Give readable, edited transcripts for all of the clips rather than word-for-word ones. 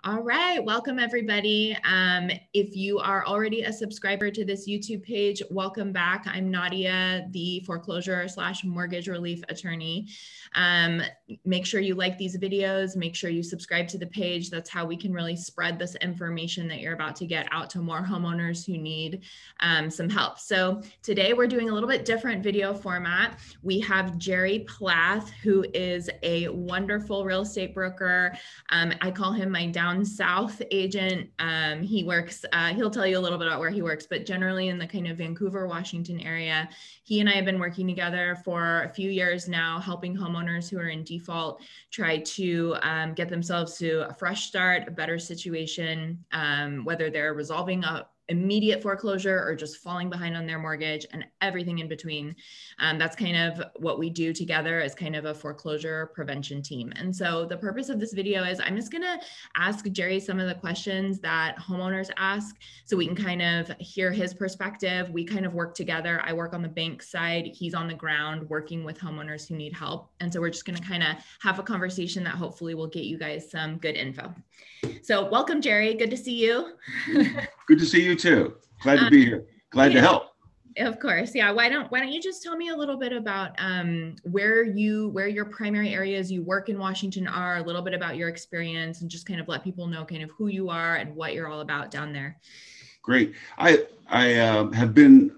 All right, welcome everybody. If you are already a subscriber to this YouTube page, welcome back. I'm Nadia, the foreclosure / mortgage relief attorney. Make sure you like these videos, make sure you subscribe to the page. That's how we can really spread this information that you're about to get out to more homeowners who need some help. So today we're doing a little bit different video format. We have Jerry Plath, who is a wonderful real estate broker. I call him my down south agent. He works, he'll tell you a little bit about where he works, but generally in the kind of Vancouver, Washington area. He and I have been working together for a few years now, helping homeowners who are in default try to get themselves to a fresh start, a better situation, whether they're resolving a immediate foreclosure or just falling behind on their mortgage and everything in between. That's kind of what we do together as kind of a foreclosure prevention team. And so the purpose of this video is I'm just going to ask Jerry some of the questions that homeowners ask so we can kind of hear his perspective. We kind of work together. I work on the bank side. He's on the ground working with homeowners who need help. And so we're just going to kind of have a conversation that hopefully will get you guys some good info. So welcome, Jerry. Good to see you. Good to see you too. Glad to be here. Glad to help. Of course. Yeah. Why don't you just tell me a little bit about where your primary areas you work in Washington are, a little bit about your experience, and just kind of let people know kind of who you are and what you're all about down there. Great. I have been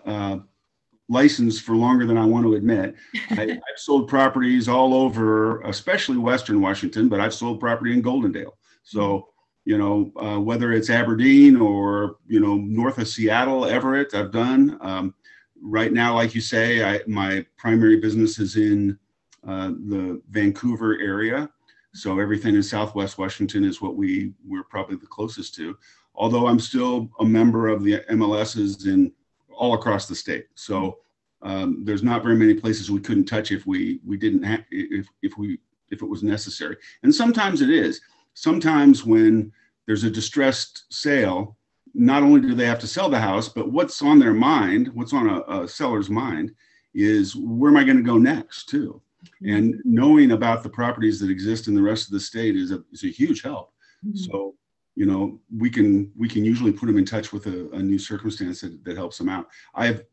licensed for longer than I want to admit. I've sold properties all over, especially Western Washington, but I've sold property in Goldendale. So, you know, whether it's Aberdeen or, you know, north of Seattle, Everett, I've done. Right now, like you say, my primary business is in the Vancouver area. So everything in Southwest Washington is what we're probably the closest to. Although I'm still a member of the MLSs in all across the state. So there's not very many places we couldn't touch if we didn't have, if it was necessary. And sometimes it is. Sometimes when there's a distressed sale, not only do they have to sell the house, but what's on their mind, what's on a seller's mind is where am I going to go next too? And knowing about the properties that exist in the rest of the state is a huge help. So, you know, we can usually put them in touch with a new circumstance that helps them out. I've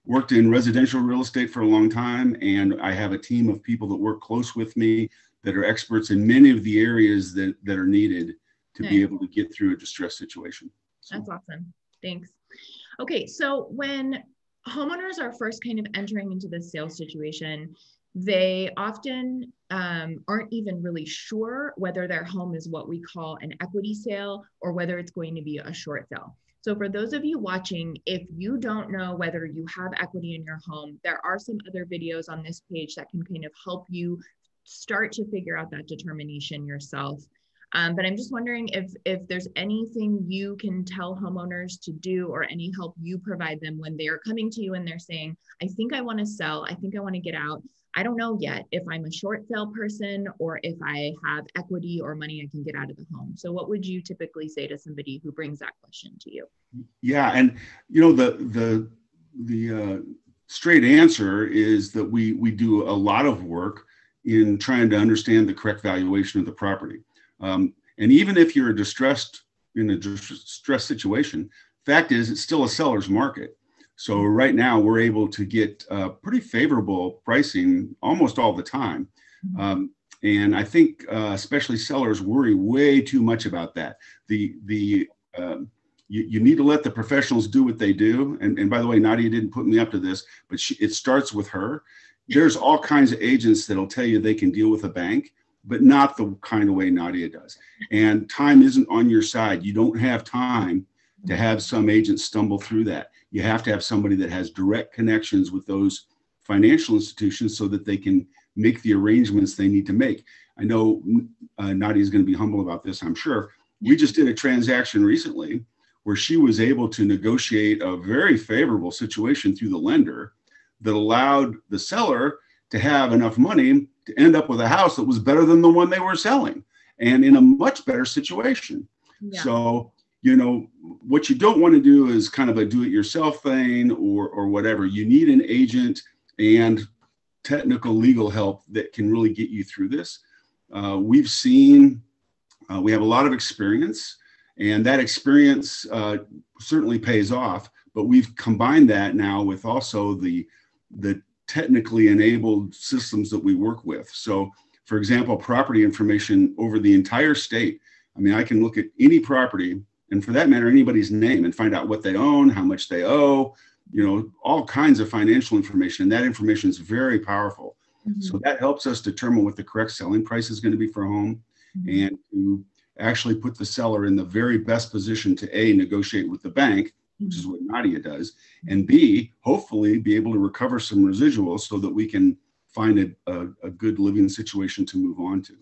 worked in residential real estate for a long time, and I have a team of people that work close with me that are experts in many of the areas that are needed to be able to get through a distressed situation. So. That's awesome. Thanks. Okay, so when homeowners are first kind of entering into this sales situation, they often aren't even really sure whether their home is what we call an equity sale or whether it's going to be a short sale. So for those of you watching, if you don't know whether you have equity in your home, there are some other videos on this page that can kind of help you start to figure out that determination yourself. But I'm just wondering if there's anything you can tell homeowners to do or any help you provide them when they are coming to you and they're saying, I think I want to sell, I think I want to get out. I don't know yet if I'm a short sale person or if I have equity or money I can get out of the home. So what would you typically say to somebody who brings that question to you? Yeah, and you know, the straight answer is that we do a lot of work in trying to understand the correct valuation of the property. And even if you're in a distressed situation, fact is it's still a seller's market. So right now we're able to get pretty favorable pricing almost all the time. And I think especially sellers worry way too much about that. You need to let the professionals do what they do. And by the way, Nadia didn't put me up to this, but it starts with her. There's all kinds of agents that'll tell you they can deal with a bank, but not the kind of way Nadia does. And time isn't on your side. You don't have time to have some agent stumble through that. You have to have somebody that has direct connections with those financial institutions so that they can make the arrangements they need to make. I know Nadia is going to be humble about this, I'm sure. We just did a transaction recently where she was able to negotiate a very favorable situation through the lender that allowed the seller to have enough money to end up with a house that was better than the one they were selling and in a much better situation. Yeah. So, you know, what you don't want to do is kind of a do-it-yourself thing or whatever. You need an agent and technical legal help that can really get you through this. We've seen We have a lot of experience, and that experience certainly pays off. But we've combined that now with also the technically enabled systems that we work with. So, for example, property information over the entire state. I mean, I can look at any property, and for that matter, anybody's name, and find out what they own, how much they owe, all kinds of financial information. And that information is very powerful. Mm-hmm. So that helps us determine what the correct selling price is going to be for a home, mm-hmm. and to actually put the seller in the very best position to A, negotiate with the bank, mm-hmm. which is what Nadia does, and B, hopefully be able to recover some residuals so that we can find a good living situation to move on to.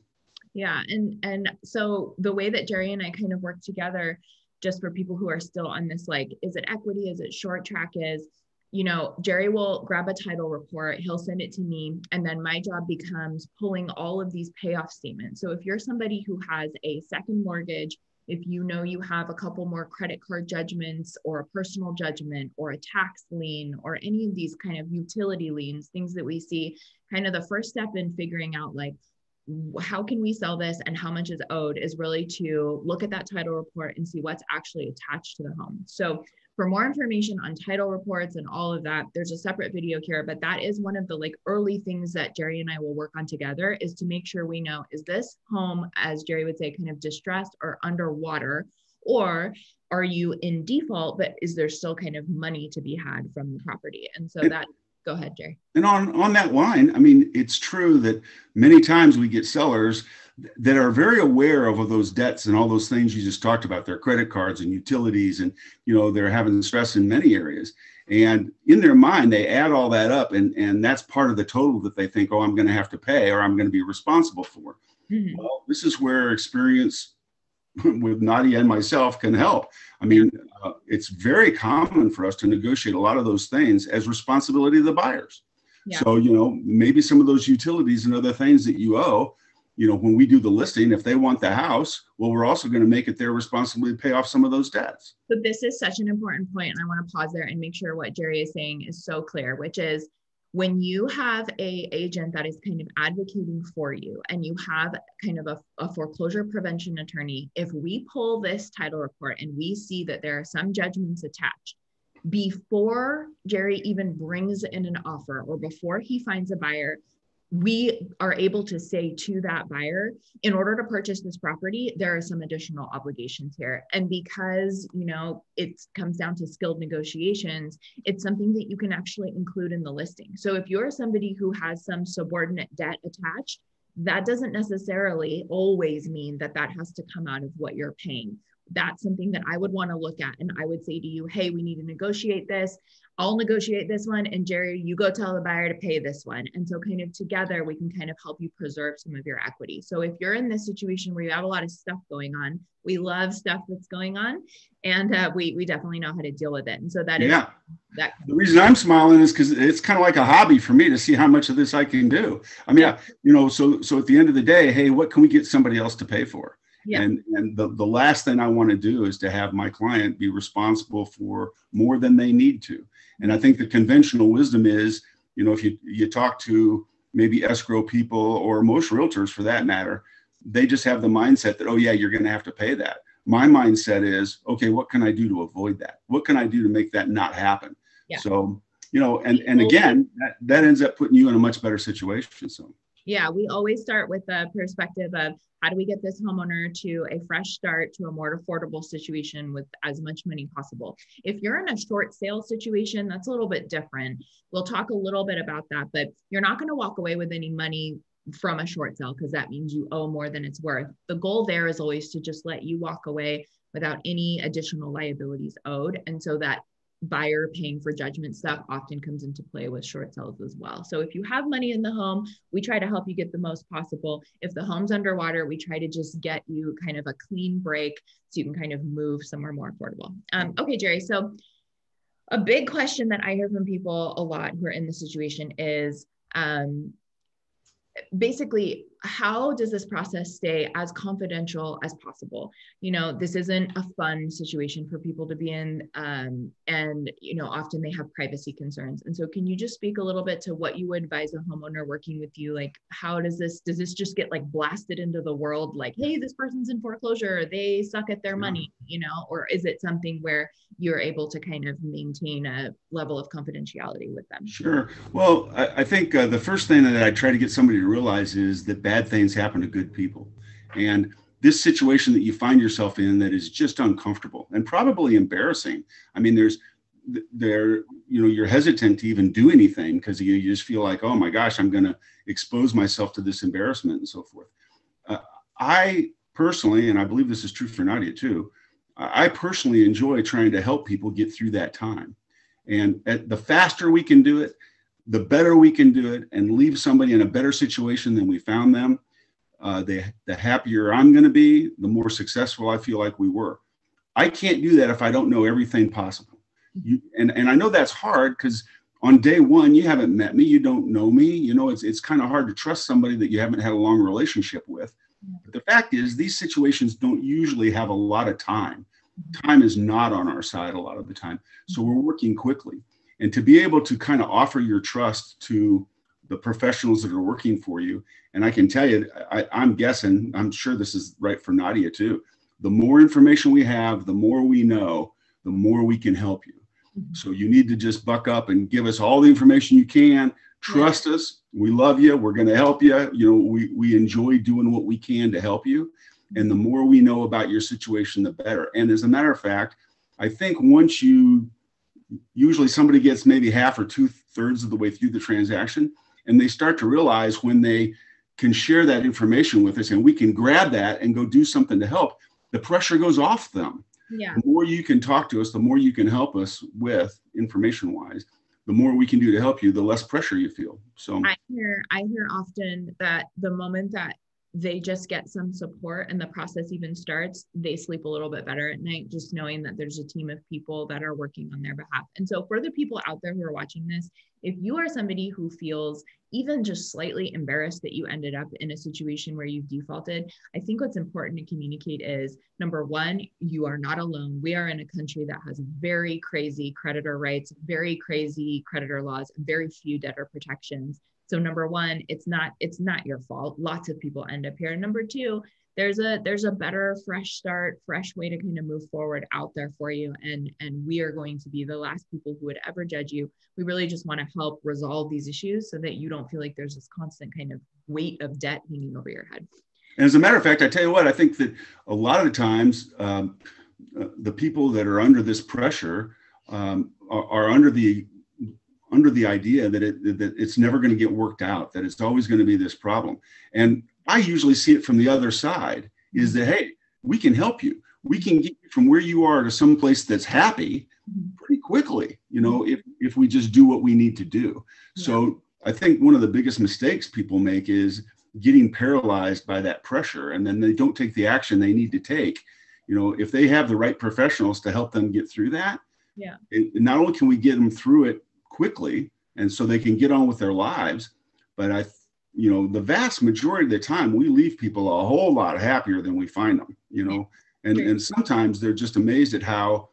Yeah. And so the way that Jerry and I kind of work together, just for people who are still on this, like, is it equity? Is it short track? Is, Jerry will grab a title report, he'll send it to me, and then my job becomes pulling all of these payoff statements. So if you're somebody who has a second mortgage, if you have a couple more credit card judgments or a personal judgment or a tax lien or any of these kind of utility liens, things that we see, kind of the first step in figuring out, like, how can we sell this and how much is owed, is really to look at that title report and see what's actually attached to the home. So for more information on title reports and all of that, there's a separate video here, but that is one of the early things that Jerry and I will work on together, is to make sure we know, is this home, as Jerry would say, kind of distressed or underwater, or are you in default, but is there still kind of money to be had from the property? And so go ahead, Jerry. And on that line, I mean, it's true that many times we get sellers that are very aware of those debts and all those things you just talked about, their credit cards and utilities, and they're having stress in many areas. And in their mind, they add all that up, and that's part of the total that they think, oh, I'm going to have to pay, or I'm going to be responsible for. Mm-hmm. Well, this is where experience with Nadia and myself can help. I mean, it's very common for us to negotiate a lot of those things as responsibility of the buyers. Yeah. So, maybe some of those utilities and other things that you owe, when we do the listing, if they want the house, well, we're also going to make it their responsibility to pay off some of those debts. But this is such an important point, and I want to pause there and make sure what Jerry is saying is so clear, which is, when you have a agent that is kind of advocating for you, and you have kind of a foreclosure prevention attorney, if we pull this title report and we see that there are some judgments attached, before Jerry even brings in an offer or before he finds a buyer, we are able to say to that buyer, in order to purchase this property, there are some additional obligations here. And because, it comes down to skilled negotiations, it's something that you can actually include in the listing. So if you're somebody who has some subordinate debt attached, that doesn't necessarily always mean that has to come out of what you're paying. That's something that I would want to look at. And I would say to you, hey, we need to negotiate this. I'll negotiate this one. And Jerry, you go tell the buyer to pay this one. And so kind of together, we can kind of help you preserve some of your equity. So if you're in this situation where you have a lot of stuff going on, we love stuff that's going on. And we definitely know how to deal with it. And so that is that. The reason I'm smiling is because it's kind of like a hobby for me to see how much of this I can do. I mean, so at the end of the day, hey, what can we get somebody else to pay for? Yeah. And the last thing I want to do is to have my client be responsible for more than they need to. And I think the conventional wisdom is, if you talk to maybe escrow people or most realtors for that matter, they just have the mindset that, oh yeah, you're going to have to pay that. My mindset is, okay, what can I do to avoid that? What can I do to make that not happen? Yeah. So, and again, that ends up putting you in a much better situation. So. Yeah, we always start with the perspective of, how do we get this homeowner to a fresh start, to a more affordable situation with as much money possible? If you're in a short sale situation, that's a little bit different. We'll talk a little bit about that, but you're not going to walk away with any money from a short sale, because that means you owe more than it's worth. The goal there is always to just let you walk away without any additional liabilities owed. And so that buyer paying for judgment stuff often comes into play with short sales as well. So if you have money in the home, we try to help you get the most possible. If the home's underwater, we try to just get you kind of a clean break so you can kind of move somewhere more affordable. Okay, Jerry. So a big question that I hear from people a lot who are in this situation is basically, how does this process stay as confidential as possible? This isn't a fun situation for people to be in. And, often they have privacy concerns. And so can you just speak a little bit to what you would advise a homeowner working with you? Like, how does this just get like blasted into the world? Like, hey, this person's in foreclosure, they suck at their money, or is it something where you're able to kind of maintain a level of confidentiality with them? Sure. Well, I think the first thing that I try to get somebody to realize is that bad things happen to good people. And this situation that you find yourself in that is just uncomfortable and probably embarrassing. I mean, you're hesitant to even do anything because you just feel like, oh my gosh, I'm going to expose myself to this embarrassment and so forth. I personally, and I believe this is true for Nadia too, I personally enjoy trying to help people get through that time. And the faster we can do it, the better we can do it and leave somebody in a better situation than we found them. The happier I'm going to be, the more successful I feel like we were. I can't do that if I don't know everything possible. And I know that's hard because on day one, you haven't met me, you don't know me. It's kind of hard to trust somebody that you haven't had a long relationship with. But the fact is, these situations don't usually have a lot of time. Time is not on our side a lot of the time. So we're working quickly. And to be able to kind of offer your trust to the professionals that are working for you. And I can tell you, I'm guessing, I'm sure this is right for Nadia too. The more information we have, the more we know, the more we can help you. So you need to just buck up and give us all the information you can. Trust us. We love you. We're going to help you. We enjoy doing what we can to help you. And the more we know about your situation, the better. And as a matter of fact, I think once usually somebody gets maybe half or 2/3 of the way through the transaction, and they start to realize when they can share that information with us and we can grab that and go do something to help, the pressure goes off them. Yeah. The more you can talk to us, the more you can help us with information-wise, the more we can do to help you, the less pressure you feel. So I hear often that the moment that they just get some support and the process even starts, they sleep a little bit better at night, just knowing that there's a team of people that are working on their behalf. And so for the people out there who are watching this, if you are somebody who feels even just slightly embarrassed that you ended up in a situation where you've defaulted, I think what's important to communicate is, number one, you are not alone. We are in a country that has very crazy creditor rights, very crazy creditor laws, very few debtor protections. So number one, it's not your fault. Lots of people end up here. Number two, there's a better, fresh start, fresh way to kind of move forward out there for you. And we are going to be the last people who would ever judge you. We really just want to help resolve these issues so that you don't feel like there's this constant kind of weight of debt hanging over your head. And as a matter of fact, I tell you what, I think that a lot of the times the people that are under this pressure are under the idea that it's never going to get worked out, that it's always going to be this problem. And I usually see it from the other side, is that, hey, we can help you. We can get you from where you are to some place that's happy pretty quickly, if we just do what we need to do. Yeah. So I think one of the biggest mistakes people make is getting paralyzed by that pressure, and then they don't take the action they need to take. If they have the right professionals to help them get through that, not only can we get them through it quickly and so they can get on with their lives, but the vast majority of the time we leave people a whole lot happier than we find them, and sometimes they're just amazed at how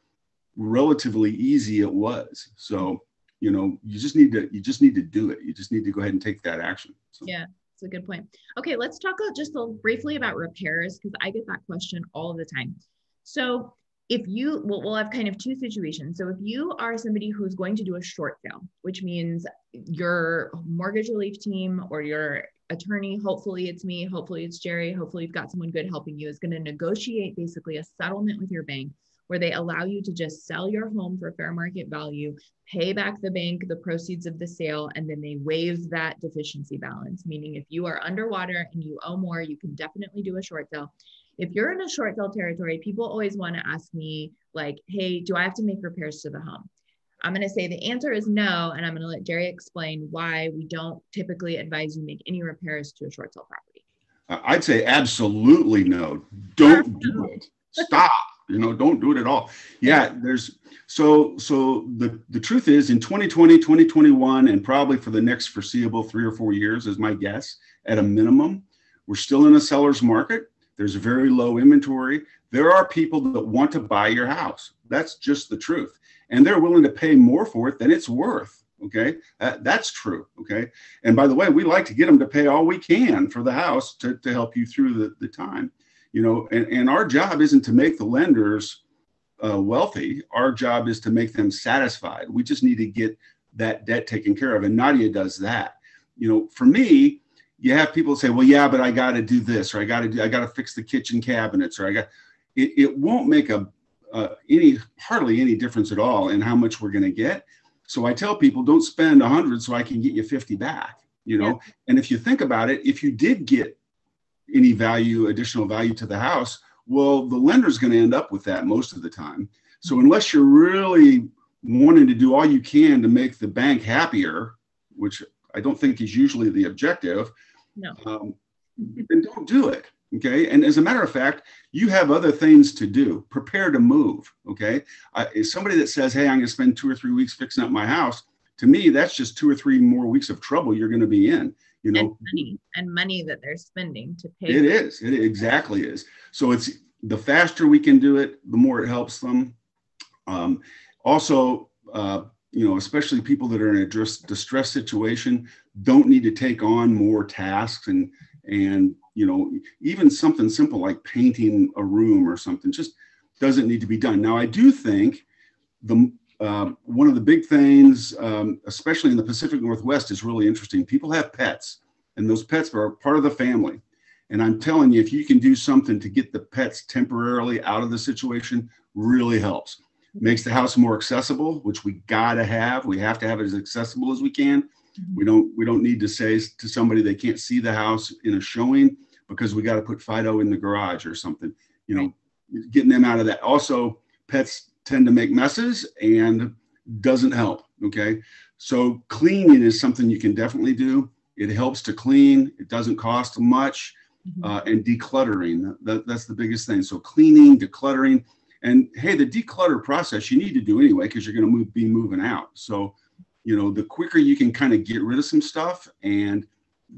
relatively easy it was. So you just need to do it. You just need to go ahead and take that action. So. Yeah, that's a good point. Okay, let's talk just briefly about repairs, because I get that question all the time. So if we'll have kind of two situations. So if you are somebody who's going to do a short sale, which means your mortgage relief team or your attorney, hopefully it's me, hopefully it's Jerry, hopefully you've got someone good helping you, is going to negotiate basically a settlement with your bank where they allow you to just sell your home for fair market value, pay back the bank the proceeds of the sale, and then they waive that deficiency balance. Meaning if you are underwater and you owe more, you can definitely do a short sale. If you're in a short sale territory, people always want to ask me like, hey, do I have to make repairs to the home? I'm going to say the answer is no. And I'm going to let Jerry explain why we don't typically advise you make any repairs to a short sale property. I'd say absolutely no. Don't do it. Stop. Don't do it at all. Yeah, so the truth is, in 2020, 2021, and probably for the next foreseeable 3 or 4 years is my guess, at a minimum, We're still in a seller's market. There's a very low inventory. There are people that want to buy your house. That's just the truth. And they're willing to pay more for it than it's worth. Okay. That's true. Okay. And by the way, we like to get them to pay all we can for the house to help you through the time, and our job isn't to make the lenders wealthy. Our job is to make them satisfied. We just need to get that debt taken care of. And Nadia does that. For me, you have people say, well, yeah, but I got to do this, or I got to fix the kitchen cabinets, or it won't make hardly any difference at all in how much we're going to get. So I tell people, don't spend 100 so I can get you 50 back, Yeah. And if you think about it, if you did get any additional value to the house, well, the lender's going to end up with that most of the time. So unless you're really wanting to do all you can to make the bank happier, which I don't think is usually the objective, No. then don't do it. Okay. And as a matter of fact, you have other things to do. Prepare to move. Okay. Somebody that says, hey, I'm going to spend 2 or 3 weeks fixing up my house, to me, that's just 2 or 3 more weeks of trouble you're going to be in. And money that they're spending to pay. It is. It exactly is. So it's the faster we can do it, the more it helps them. Also, especially people that are in a distressed situation don't need to take on more tasks and even something simple like painting a room or something just doesn't need to be done. Now, I do think one of the big things, especially in the Pacific Northwest, is really interesting. People have pets, and those pets are part of the family. And I'm telling you, if you can do something to get the pets temporarily out of the situation, really helps. Makes the house more accessible, which we gotta have. We have to have it as accessible as we can. We don't need to say to somebody they can't see the house in a showing because we got to put Fido in the garage or something. Getting them out of that. Also, pets tend to make messes and doesn't help. Okay, so cleaning is something you can definitely do. It helps to clean. It doesn't cost much, and decluttering. That's the biggest thing. So cleaning, decluttering. And hey, the declutter process you need to do anyway because you're going to be moving out. So, the quicker you can kind of get rid of some stuff and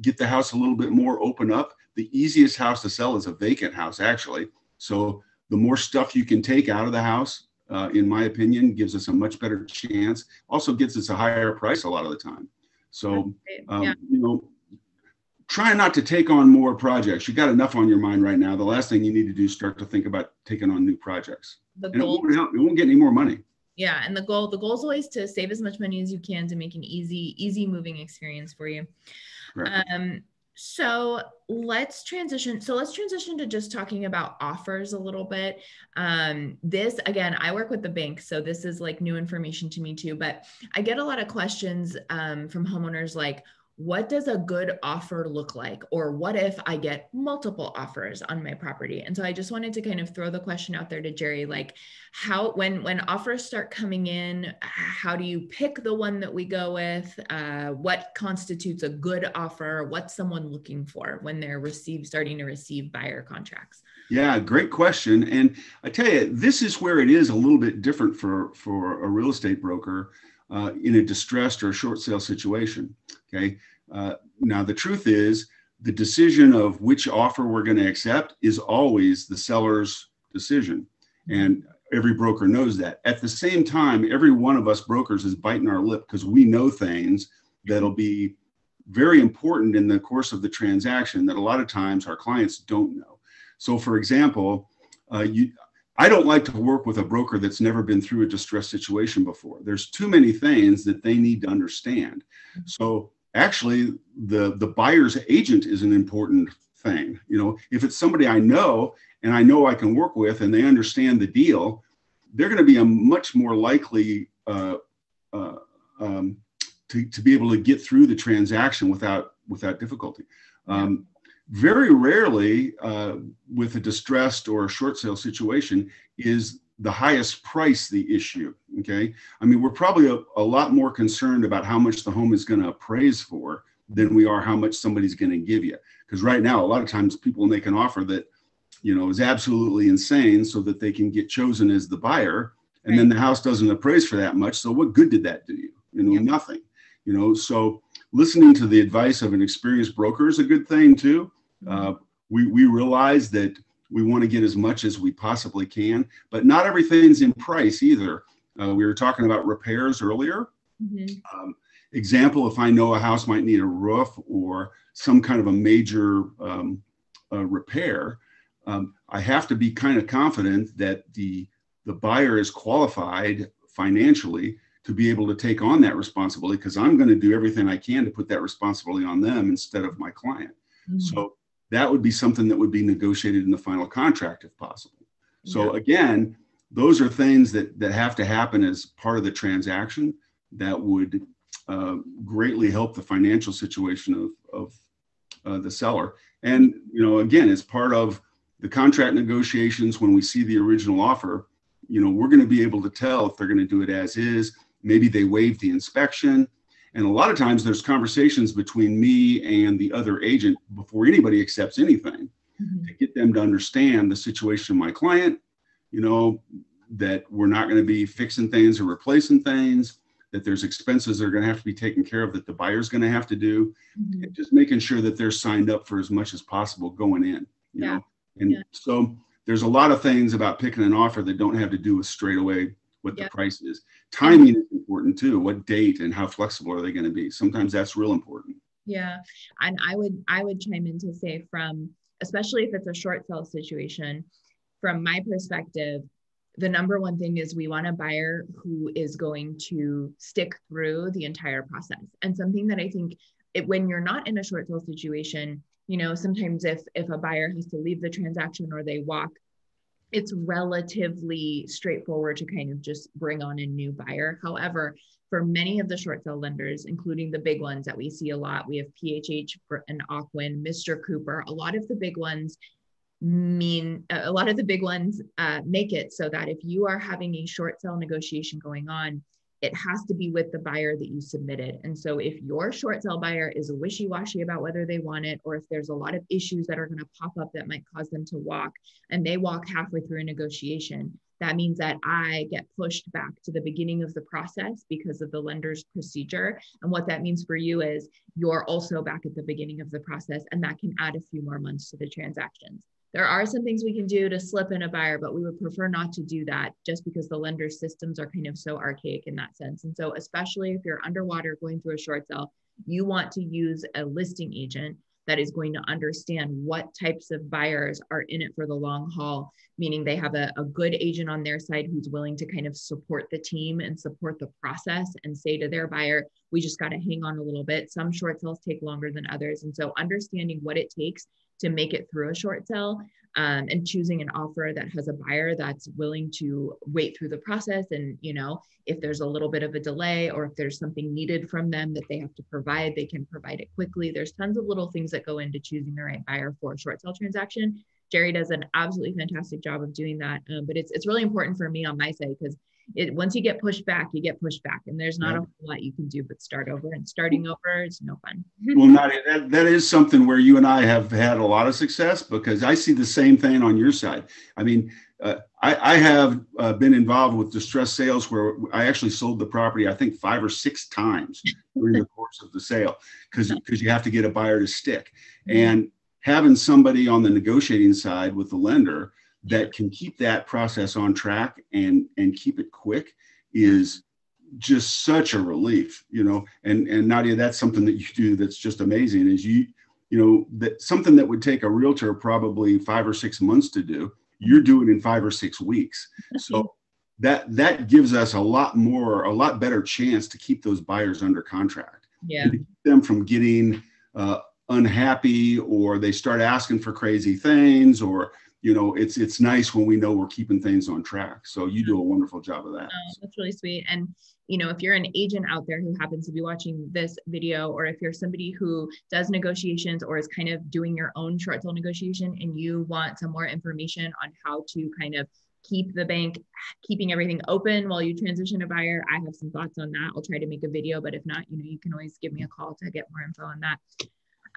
get the house a little bit more open up, the easiest house to sell is a vacant house, actually. So the more stuff you can take out of the house, in my opinion, gives us a much better chance. Also gives us a higher price a lot of the time. So, try not to take on more projects. You got enough on your mind right now. The last thing you need to do is start to think about taking on new projects. It won't get any more money. Yeah. And the goal is always to save as much money as you can to make an easy moving experience for you. Right. So let's transition to just talking about offers a little bit. This, again, I work with the bank, so this is like new information to me too, but I get a lot of questions from homeowners like, what does a good offer look like? Or what if I get multiple offers on my property? And so I just wanted to kind of throw the question out there to Jerry, like when offers start coming in, how do you pick the one that we go with? What constitutes a good offer? What's someone looking for when they're starting to receive buyer contracts? Yeah, great question. And I tell you, this is where it is a little bit different for a real estate broker in a distressed or short sale situation. Okay. Now, the truth is the decision of which offer we're going to accept is always the seller's decision. And every broker knows that. At the same time, every one of us brokers is biting our lip because we know things that'll be very important in the course of the transaction that a lot of times our clients don't know. So, for example, I don't like to work with a broker that's never been through a distressed situation before. There's too many things that they need to understand. So actually, the buyer's agent is an important thing. If it's somebody I know and I know I can work with and they understand the deal, they're going to be a much more likely to be able to get through the transaction without difficulty. Very rarely with a distressed or a short sale situation is the highest price the issue. Okay. I mean, we're probably a lot more concerned about how much the home is going to appraise for than we are how much somebody's going to give you. Because right now, a lot of times people make an offer that, is absolutely insane so that they can get chosen as the buyer. And then the house doesn't appraise for that much. So what good did that do you? Nothing. So listening to the advice of an experienced broker is a good thing too. We realize that we want to get as much as we possibly can, but not everything's in price either. We were talking about repairs earlier. Example, if I know a house might need a roof or some kind of a major repair, I have to be kind of confident that the buyer is qualified financially to be able to take on that responsibility, because I'm going to do everything I can to put that responsibility on them instead of my client. So that would be something that would be negotiated in the final contract if possible. So again, those are things that have to happen as part of the transaction that would greatly help the financial situation of the seller. And, again, as part of the contract negotiations, when we see the original offer, we're going to be able to tell if they're going to do it as is. Maybe they waive the inspection. And a lot of times there's conversations between me and the other agent before anybody accepts anything to get them to understand the situation of my client, that we're not going to be fixing things or replacing things, that there's expenses that are going to have to be taken care of that the buyer's going to have to do, and just making sure that they're signed up for as much as possible going in, you know. And so there's a lot of things about picking an offer that don't have to do with straight away what the price is. Timing is important too. What date and how flexible are they going to be? Sometimes that's real important. Yeah. And I would chime in to say, especially if it's a short sale situation, from my perspective, the number one thing is we want a buyer who is going to stick through the entire process. And something that I think when you're not in a short sale situation, sometimes if a buyer has to leave the transaction or they walk, it's relatively straightforward to kind of just bring on a new buyer. However, for many of the short sale lenders, including the big ones that we see a lot, we have PHH and Ocwen, Mr. Cooper, a lot of the big ones make it so that if you are having a short sale negotiation going on, it has to be with the buyer that you submitted. And so if your short sale buyer is wishy-washy about whether they want it, or if there's a lot of issues that are going to pop up that might cause them to walk, and they walk halfway through a negotiation, that means that I get pushed back to the beginning of the process because of the lender's procedure. And what that means for you is you're also back at the beginning of the process, and that can add a few more months to the transactions. There are some things we can do to slip in a buyer, but we would prefer not to do that just because the lender's systems are kind of so archaic in that sense. And so especially if you're underwater going through a short sale, you want to use a listing agent that is going to understand what types of buyers are in it for the long haul, meaning they have a good agent on their side who's willing to kind of support the team and support the process and say to their buyer, we just got to hang on a little bit. Some short sales take longer than others. And so understanding what it takes to make it through a short sale, and choosing an offer that has a buyer that's willing to wait through the process. And, if there's a little bit of a delay or if there's something needed from them that they have to provide, they can provide it quickly. There's tons of little things that go into choosing the right buyer for a short sale transaction. Jerry does an absolutely fantastic job of doing that. But it's really important for me on my side, because once you get pushed back, you get pushed back, and there's not a whole lot you can do but start over, and starting over is no fun. Well, Nadia, that is something where you and I have had a lot of success, because I see the same thing on your side. I mean, I have been involved with distressed sales where I actually sold the property, I think 5 or 6 times during the course of the sale, because you have to get a buyer to stick. And having somebody on the negotiating side with the lender that can keep that process on track and keep it quick is just such a relief, and Nadia, that's something that you do that's just amazing, is that something that would take a realtor probably 5 or 6 months to do, you're doing in 5 or 6 weeks. So that gives us a lot better chance to keep those buyers under contract, and to keep them from getting unhappy, or they start asking for crazy things, or it's nice when we know we're keeping things on track. So you do a wonderful job of that. Oh, that's really sweet. And, if you're an agent out there who happens to be watching this video, or if you're somebody who does negotiations or is kind of doing your own short sale negotiation, and you want some more information on how to kind of keep the bank, keeping everything open while you transition a buyer, I have some thoughts on that. I'll try to make a video, but if not, you can always give me a call to get more info on that.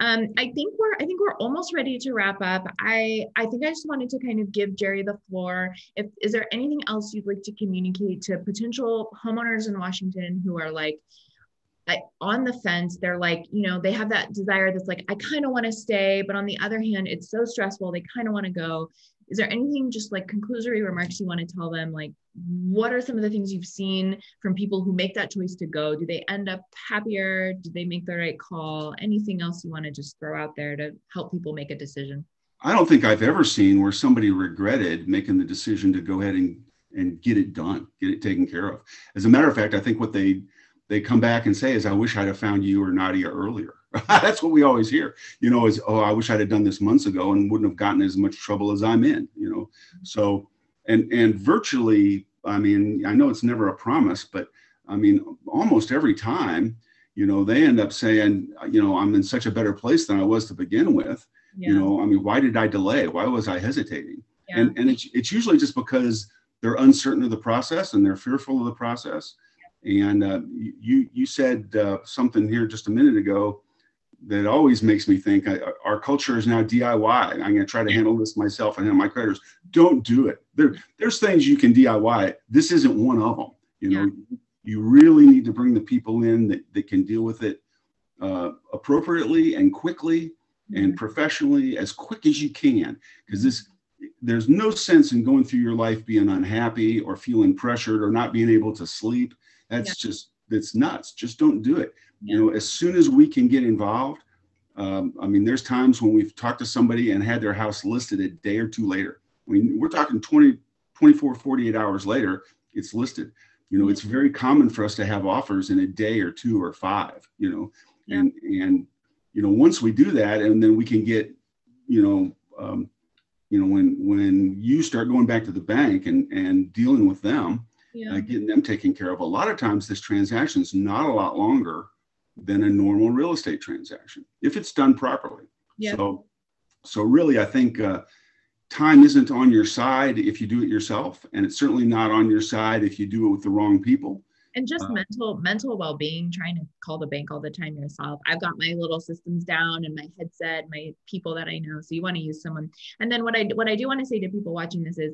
I think we're almost ready to wrap up. I think I just wanted to kind of give Jerry the floor. Is there anything else you'd like to communicate to potential homeowners in Washington who are like, on the fence. They're like, they have that desire that's like, I kind of want to stay, but on the other hand, it's so stressful. They kind of want to go. Is there anything, just like conclusory remarks, you want to tell them? Like, what are some of the things you've seen from people who make that choice to go? Do they end up happier? Do they make the right call? Anything else you want to just throw out there to help people make a decision? I don't think I've ever seen where somebody regretted making the decision to go ahead and get it done, get it taken care of. As a matter of fact, I think what they come back and say is, I wish I'd have found you or Nadia earlier. That's what we always hear, is, oh, I wish I'd have done this months ago and wouldn't have gotten as much trouble as I'm in, So, and virtually, I mean, I know it's never a promise, but I mean, almost every time, they end up saying, I'm in such a better place than I was to begin with. Yeah. I mean, why did I delay? Why was I hesitating? Yeah. And it's usually just because they're uncertain of the process and they're fearful of the process. And you said something here just a minute ago that always makes me think, our culture is now DIY. I'm going to try to handle this myself and handle my creditors. Don't do it. There's things you can DIY. This isn't one of them. You really need to bring the people in that can deal with it appropriately and quickly and professionally, as quick as you can, because there's no sense in going through your life being unhappy or feeling pressured or not being able to sleep. That's nuts. Just don't do it. As soon as we can get involved. I mean, there's times when we've talked to somebody and had their house listed a day or two later. I mean, we're talking 24, 48 hours later, it's listed. It's very common for us to have offers in a day or two or five, and once we do that, and then we can get, when you start going back to the bank and dealing with them, getting them taken care of, a lot of times this transaction is not a lot longer than a normal real estate transaction if it's done properly. Yeah. So really, I think time isn't on your side if you do it yourself, and it's certainly not on your side if you do it with the wrong people. And just mental well-being, trying to call the bank all the time yourself. I've got my little systems down and my headset, my people that I know. So you want to use someone. And then what I do want to say to people watching this is,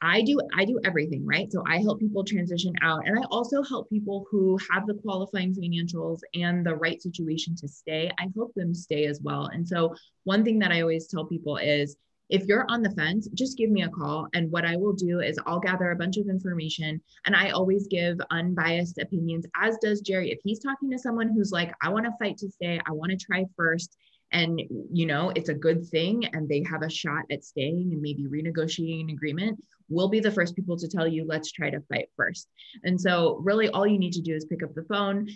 I do everything, right? So I help people transition out, and I also help people who have the qualifying financials and the right situation to stay. I help them stay as well. And so one thing that I always tell people is, if you're on the fence, just give me a call. And what I will do is I'll gather a bunch of information, and I always give unbiased opinions, as does Jerry. If he's talking to someone who's like, I want to fight to stay, I want to try first, and it's a good thing, and they have a shot at staying and maybe renegotiating an agreement, we'll be the first people to tell you, let's try to fight first. And so really all you need to do is pick up the phone,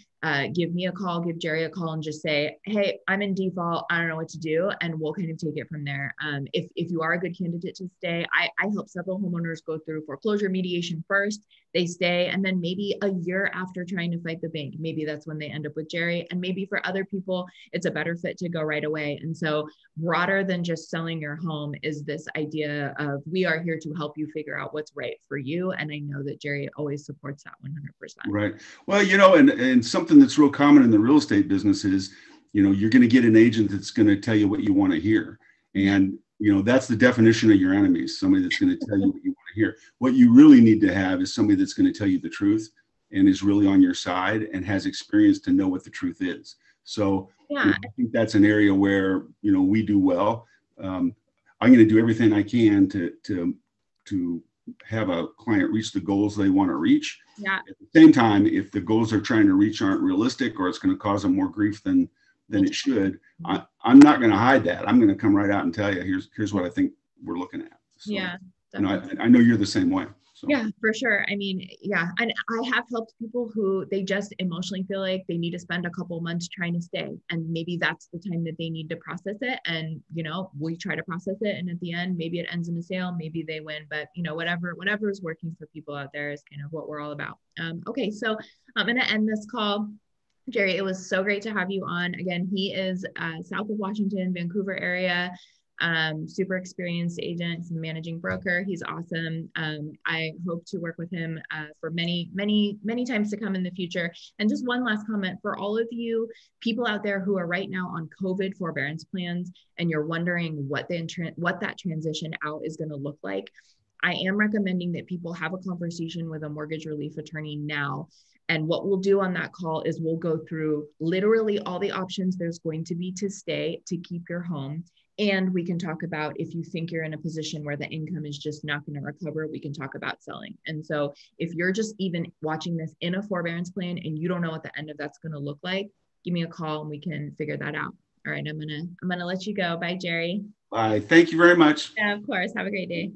give me a call, give Jerry a call, and just say, hey, I'm in default, I don't know what to do. And we'll kind of take it from there. If you are a good candidate to stay, I help several homeowners go through foreclosure mediation first, they stay, and then maybe a year after trying to fight the bank, maybe that's when they end up with Jerry. And maybe for other people, it's a better fit to go right away. And so broader than just selling your home is this idea of, we are here to help you figure out what's right for you. And I know that Jerry always supports that 100%. Right. Well, and something that's real common in the real estate business is, you're going to get an agent that's going to tell you what you want to hear. And, that's the definition of your enemies, somebody that's going to tell you what you want to hear. What you really need to have is somebody that's going to tell you the truth and is really on your side and has experience to know what the truth is. So I think that's an area where, we do well. I'm going to do everything I can to have a client reach the goals they want to reach. Yeah. At the same time, if the goals they're trying to reach aren't realistic, or it's going to cause them more grief than it should, I'm not going to hide that. I'm going to come right out and tell you, here's what I think we're looking at. So, yeah. I know you're the same way. So. Yeah, for sure. I mean, yeah. And I have helped people who they just emotionally feel like they need to spend a couple months trying to stay. And maybe that's the time that they need to process it. And, we try to process it. And at the end, maybe it ends in a sale, maybe they win, but whatever is working for people out there is kind of what we're all about. Okay. So I'm going to end this call. Jerry, it was so great to have you on. Again, he is south of Washington, Vancouver area. Super experienced agent. He's a managing broker. He's awesome. I hope to work with him for many, many, many times to come in the future. And just one last comment for all of you people out there who are right now on COVID forbearance plans, and you're wondering what that transition out is going to look like. I am recommending that people have a conversation with a mortgage relief attorney now. And what we'll do on that call is we'll go through literally all the options there's going to be to stay, to keep your home. And we can talk about if you think you're in a position where the income is just not going to recover, we can talk about selling. And so if you're just even watching this in a forbearance plan and you don't know what the end of that's going to look like, give me a call and we can figure that out. All right, I'm gonna let you go. Bye, Jerry. Bye. Thank you very much. Yeah, of course. Have a great day.